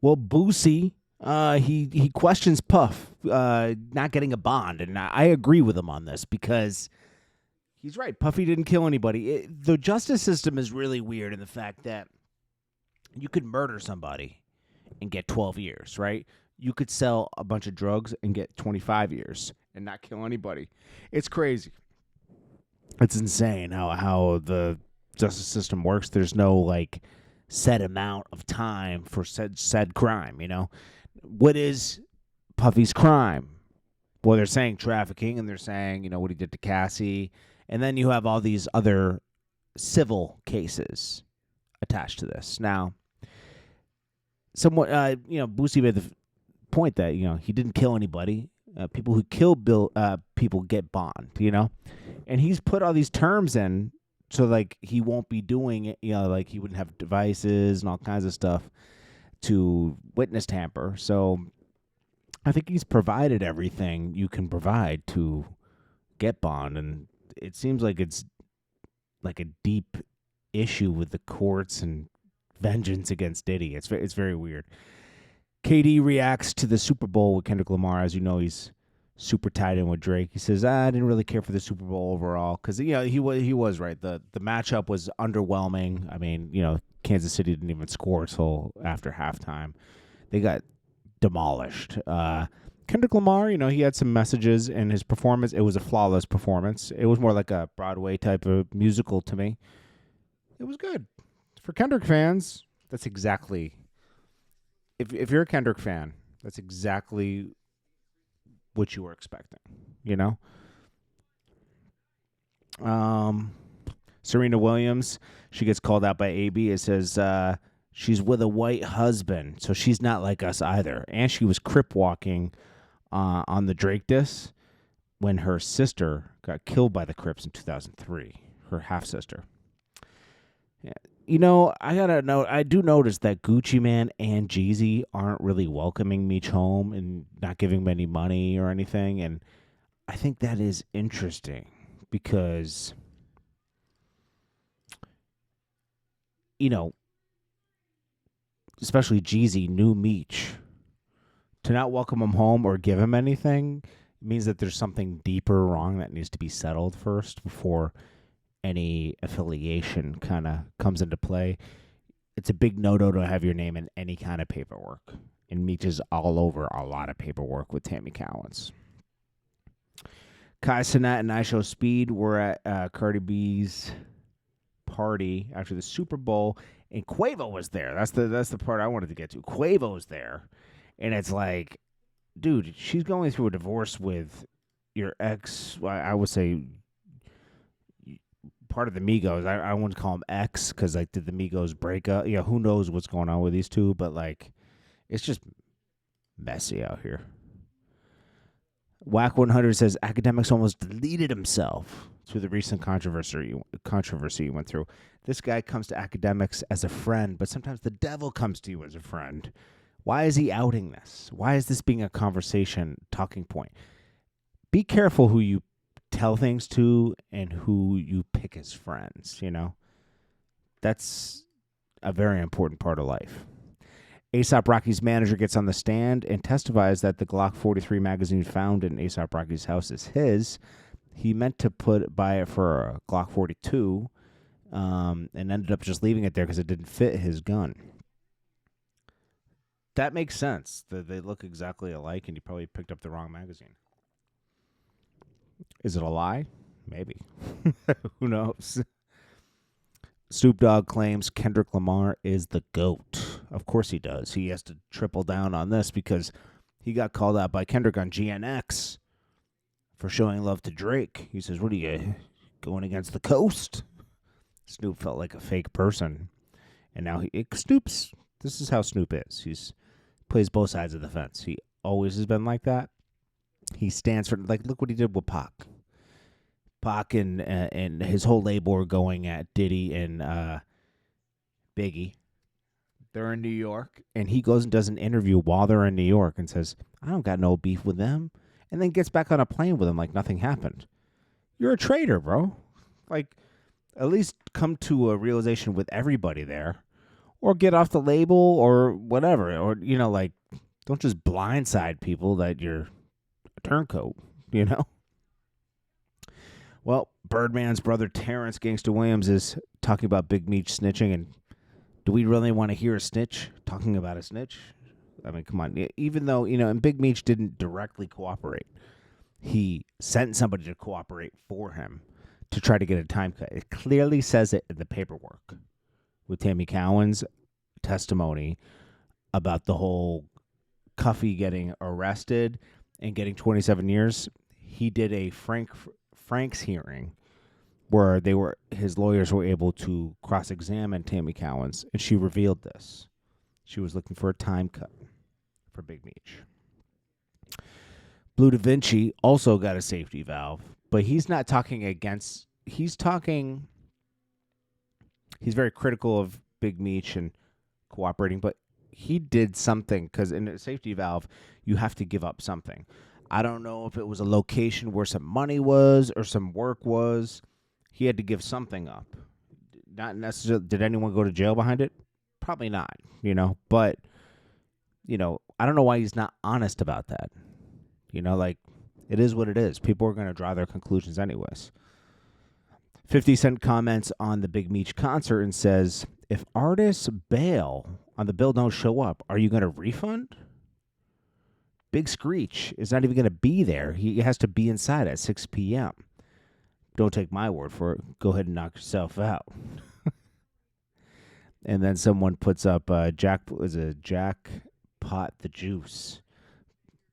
Well, Boosie, he questions Puff not getting a bond, and I agree with him on this because he's right. Puffy didn't kill anybody. The justice system is really weird in the fact that you could murder somebody and get 12 years, right? You could sell a bunch of drugs and get 25 years and not kill anybody. It's crazy. It's insane how the justice system works. There's no like set amount of time for said crime, you know? What is Puffy's crime? Well, they're saying trafficking and they're saying, what he did to Cassie. And then you have all these other civil cases attached to this. Now, somewhat, Boosie made the point that, he didn't kill anybody. People who kill people get bond, and he's put all these terms in so like he won't be doing it, like he wouldn't have devices and all kinds of stuff to witness tamper. So I think he's provided everything you can provide to get bond, and it seems like it's like a deep issue with the courts and vengeance against Diddy. It's very weird. KD reacts to the Super Bowl with Kendrick Lamar. As you know, he's super tied in with Drake. He says, I didn't really care for the Super Bowl overall because, he was right. The matchup was underwhelming. I mean, Kansas City didn't even score until after halftime. They got demolished. Kendrick Lamar, he had some messages in his performance. It was a flawless performance. It was more like a Broadway type of musical to me. It was good. For Kendrick fans, that's exactly... If you're a Kendrick fan, that's exactly what you were expecting, Serena Williams, she gets called out by AB. It says she's with a white husband, so she's not like us either. And she was crip walking on the Drake diss when her sister got killed by the Crips in 2003, her half-sister. Yeah. I do notice that Gucci Mane and Jeezy aren't really welcoming Meech home and not giving him any money or anything. And I think that is interesting because, especially Jeezy knew Meech. To not welcome him home or give him anything means that there's something deeper wrong that needs to be settled first before any affiliation kind of comes into play. It's a big no-no to have your name in any kind of paperwork. And Meech is all over a lot of paperwork with Tammy Cowens. Kai Cenat and I Show Speed were at Cardi B's party after the Super Bowl, and Quavo was there. That's the part I wanted to get to. Quavo was there, and it's like, dude, she's going through a divorce with your ex. I would say part of the Migos. I wouldn't call him ex because like did the Migos break up? Yeah, who knows what's going on with these two? But like, it's just messy out here. Whack 100 says Akademiks almost deleted himself through the recent controversy he went through. This guy comes to Akademiks as a friend, but sometimes the devil comes to you as a friend. Why is he outing this? Why is this being a conversation talking point? Be careful who you tell things to and who you pick as friends, That's a very important part of life. A$AP Rocky's manager gets on the stand and testifies that the Glock 43 magazine found in A$AP Rocky's house is his. He meant to buy it for a Glock 42 and ended up just leaving it there because it didn't fit his gun. That makes sense. They look exactly alike, and he probably picked up the wrong magazine. Is it a lie? Maybe. Who knows? Snoop Dogg claims Kendrick Lamar is the GOAT. Of course he does. He has to triple down on this because he got called out by Kendrick on GNX for showing love to Drake. He says, what are you, going against the coast? Snoop felt like a fake person. And now this is how Snoop is. He's plays both sides of the fence. He always has been like that. He stands for, like, look what he did with Pac. Pac and his whole label are going at Diddy and Biggie. They're in New York, and he goes and does an interview while they're in New York and says, I don't got no beef with them, and then gets back on a plane with them like nothing happened. You're a traitor, bro. Like, at least come to a realization with everybody there, or get off the label or whatever. Or, like, don't just blindside people that you're a turncoat, you know? Well, Birdman's brother Terrence Gangsta Williams is talking about Big Meech snitching, and do we really want to hear a snitch talking about a snitch? I mean, come on. Even though, and Big Meech didn't directly cooperate, he sent somebody to cooperate for him to try to get a time cut. It clearly says it in the paperwork with Tammy Cowan's testimony about the whole Cuffy getting arrested and getting 27 years. He did a Frank's hearing where his lawyers were able to cross-examine Tammy Cowens, and she revealed this. She was looking for a time cut for Big Meech. Blue Da Vinci also got a safety valve, but he's not talking against. He's very critical of Big Meech and cooperating, but he did something, because in a safety valve, you have to give up something. I don't know if it was a location where some money was or some work was. He had to give something up. Not necessarily. Did anyone go to jail behind it? Probably not, But, I don't know why he's not honest about that. Like, it is what it is. People are going to draw their conclusions anyways. 50 Cent comments on the Big Meech concert and says, if artists bail on the bill, don't show up, are you going to refund? Big Screech is not even going to be there. He has to be inside at 6 p.m. Don't take my word for it. Go ahead and knock yourself out. And then someone puts up Jackpot the Juice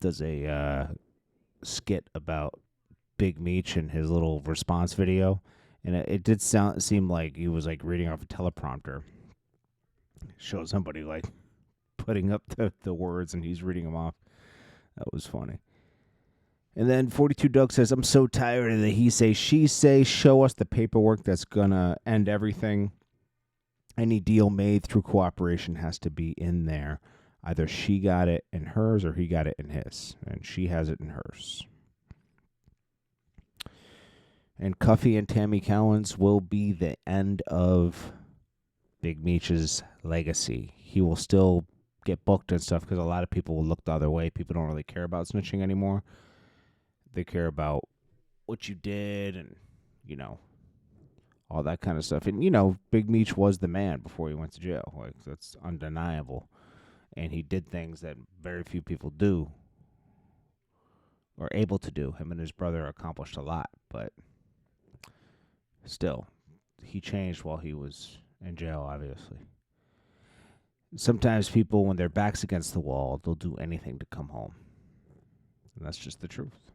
does a skit about Big Meech and his little response video, and it did seem like he was like reading off a teleprompter. Show somebody like putting up the words and he's reading them off. That was funny. And then 42 Doug says, I'm so tired of the he say, she say. Show us the paperwork that's going to end everything. Any deal made through cooperation has to be in there. Either she got it in hers or he got it in his. And she has it in hers. And Cuffy and Tammy Cowens will be the end of Big Meech's legacy. He will still get booked and stuff because a lot of people will look the other way. People don't really care about snitching anymore. They care about what you did and, all that kind of stuff. And, Big Meech was the man before he went to jail. Like, that's undeniable. And he did things that very few people do or able to do. Him and his brother accomplished a lot, but still, he changed while he was in jail, obviously. Sometimes people, when their back's against the wall, they'll do anything to come home. And that's just the truth.